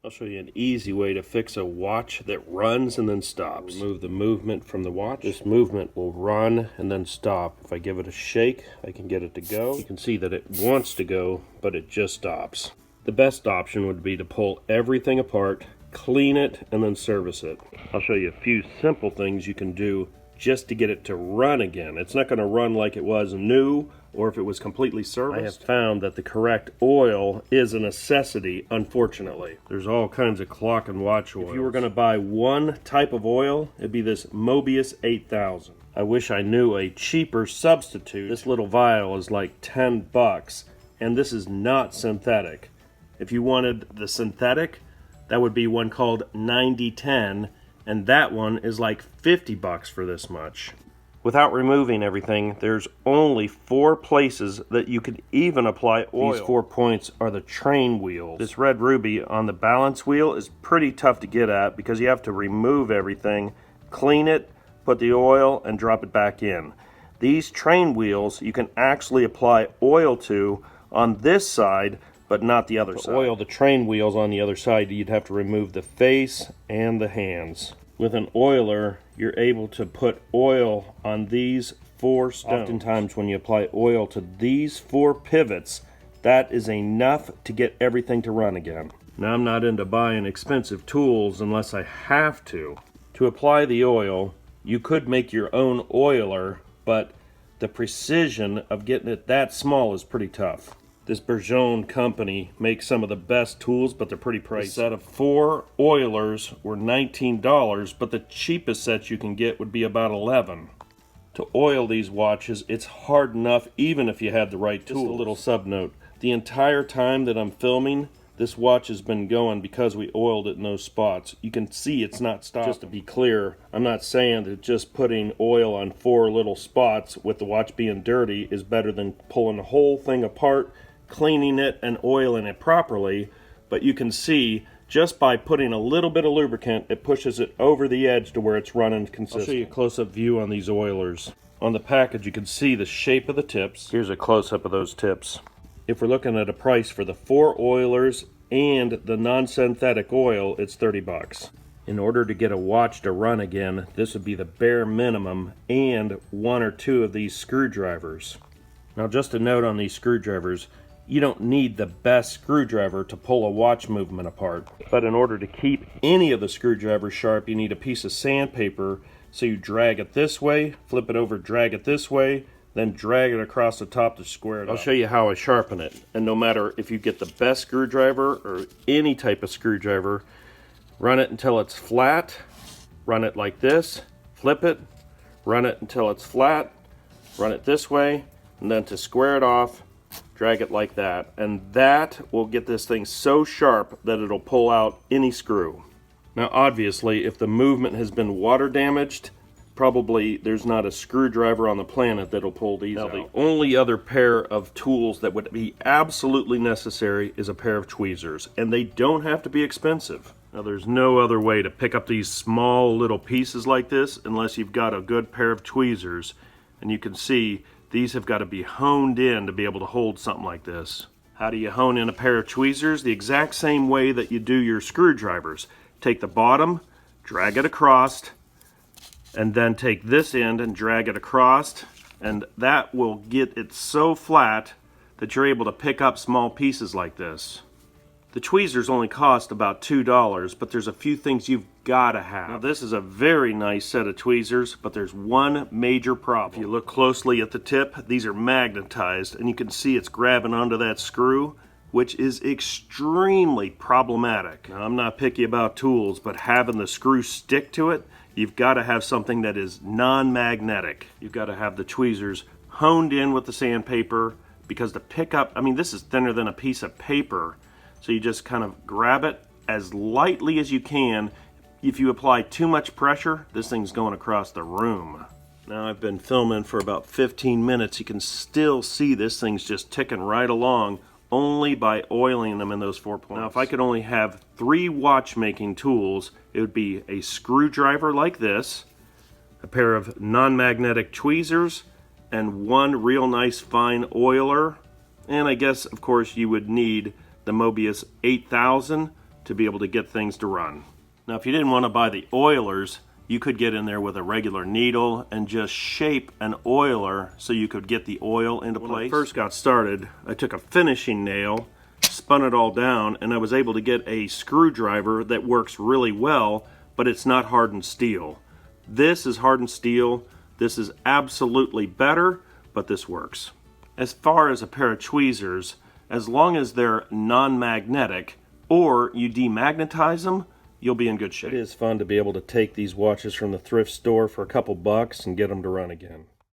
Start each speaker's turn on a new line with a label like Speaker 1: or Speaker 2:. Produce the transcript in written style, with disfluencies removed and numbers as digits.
Speaker 1: I'll show you an easy way to fix a watch that runs and then stops. Remove the movement from the watch. This movement will run and then stop. If I give it a shake, I can get it to go. You can see that it wants to go, but it just stops. The best option would be to pull everything apart, clean it, and then service it. I'll show you a few simple things you can do just to get it to run again. It's not going to run like it was new or if it was completely serviced. I have found that the correct oil is a necessity, unfortunately. There's all kinds of clock and watch oils. If you were going to buy one type of oil, it'd be this Mobius 8000. I wish I knew a cheaper substitute. This little vial is like 10 bucks, and this is not synthetic. If you wanted the synthetic, that would be one called 9010, and that one is like 50 bucks for this much. Without removing everything, there's only 4 places that you could even apply oil. These 4 points are the train wheels. This red ruby on the balance wheel is pretty tough to get at because you have to remove everything, clean it, put the oil, and drop it back in. These train wheels you can actually apply oil to on this side, but not the other side. To oil the train wheels on the other side, you'd have to remove the face and the hands. With an oiler, you're able to put oil on these 4 stones. Oftentimes when you apply oil to these 4 pivots, that is enough to get everything to run again. Now, I'm not into buying expensive tools unless I have to. To apply the oil, you could make your own oiler, but the precision of getting it that small is pretty tough. This Bergeon company makes some of the best tools, but they're pretty pricey. A set of 4 oilers were $19, but the cheapest set you can get would be about $11. To oil these watches, it's hard enough even if you had the right tools. Just a little sub note. The entire time that I'm filming, this watch has been going because we oiled it in those spots. You can see it's not stopping. Just to be clear, I'm not saying that just putting oil on 4 little spots with the watch being dirty is better than pulling the whole thing apart, cleaning it and oiling it properly, but you can see just by putting a little bit of lubricant, it pushes it over the edge to where it's running consistent. I'll show you a close-up view on these oilers. On the package, you can see the shape of the tips. Here's a close-up of those tips. If we're looking at a price for the 4 oilers and the non-synthetic oil, it's 30 bucks. In order to get a watch to run again, this would be the bare minimum, and 1 or 2 of these screwdrivers. Now, just a note on these screwdrivers, you don't need the best screwdriver to pull a watch movement apart. But in order to keep any of the screwdrivers sharp, you need a piece of sandpaper. So you drag it this way, flip it over, drag it this way, then drag it across the top to square it up. I'll show you how I sharpen it. And no matter if you get the best screwdriver or any type of screwdriver, run it until it's flat, run it like this, flip it, run it until it's flat, run it this way, and then to square it off, drag it like that, and that will get this thing so sharp that it'll pull out any screw. Now obviously, if the movement has been water damaged, probably there's not a screwdriver on the planet that'll pull these out. The only other pair of tools that would be absolutely necessary is a pair of tweezers, and they don't have to be expensive. Now there's no other way to pick up these small little pieces like this unless you've got a good pair of tweezers, and you can see these have got to be honed in to be able to hold something like this. How do you hone in a pair of tweezers? The exact same way that you do your screwdrivers. Take the bottom, drag it across, and then take this end and drag it across, and that will get it so flat that you're able to pick up small pieces like this. The tweezers only cost about $2, but there's a few things you've got to have. Now this is a very nice set of tweezers, but there's one major problem. If you look closely at the tip, these are magnetized, and you can see it's grabbing onto that screw, which is extremely problematic. Now, I'm not picky about tools, but having the screw stick to it, you've got to have something that is non-magnetic. You've got to have the tweezers honed in with the sandpaper, because the pickup, I mean, this is thinner than a piece of paper. So you just kind of grab it as lightly as you can. If you apply too much pressure, this thing's going across the room. Now I've been filming for about 15 minutes. You can still see this thing's just ticking right along only by oiling them in those 4 points. Now if I could only have 3 watchmaking tools, it would be a screwdriver like this, a pair of non-magnetic tweezers, and 1 real nice fine oiler. And I guess, of course, you would need the Mobius 8000 to be able to get things to run. Now, if you didn't want to buy the oilers, you could get in there with a regular needle and just shape an oiler so you could get the oil into place. When I first got started, I took a finishing nail, spun it all down, and I was able to get a screwdriver that works really well, but it's not hardened steel. This is hardened steel. This is absolutely better, but this works. As far as a pair of tweezers, as long as they're non-magnetic or you demagnetize them, you'll be in good shape. It is fun to be able to take these watches from the thrift store for a couple bucks and get them to run again.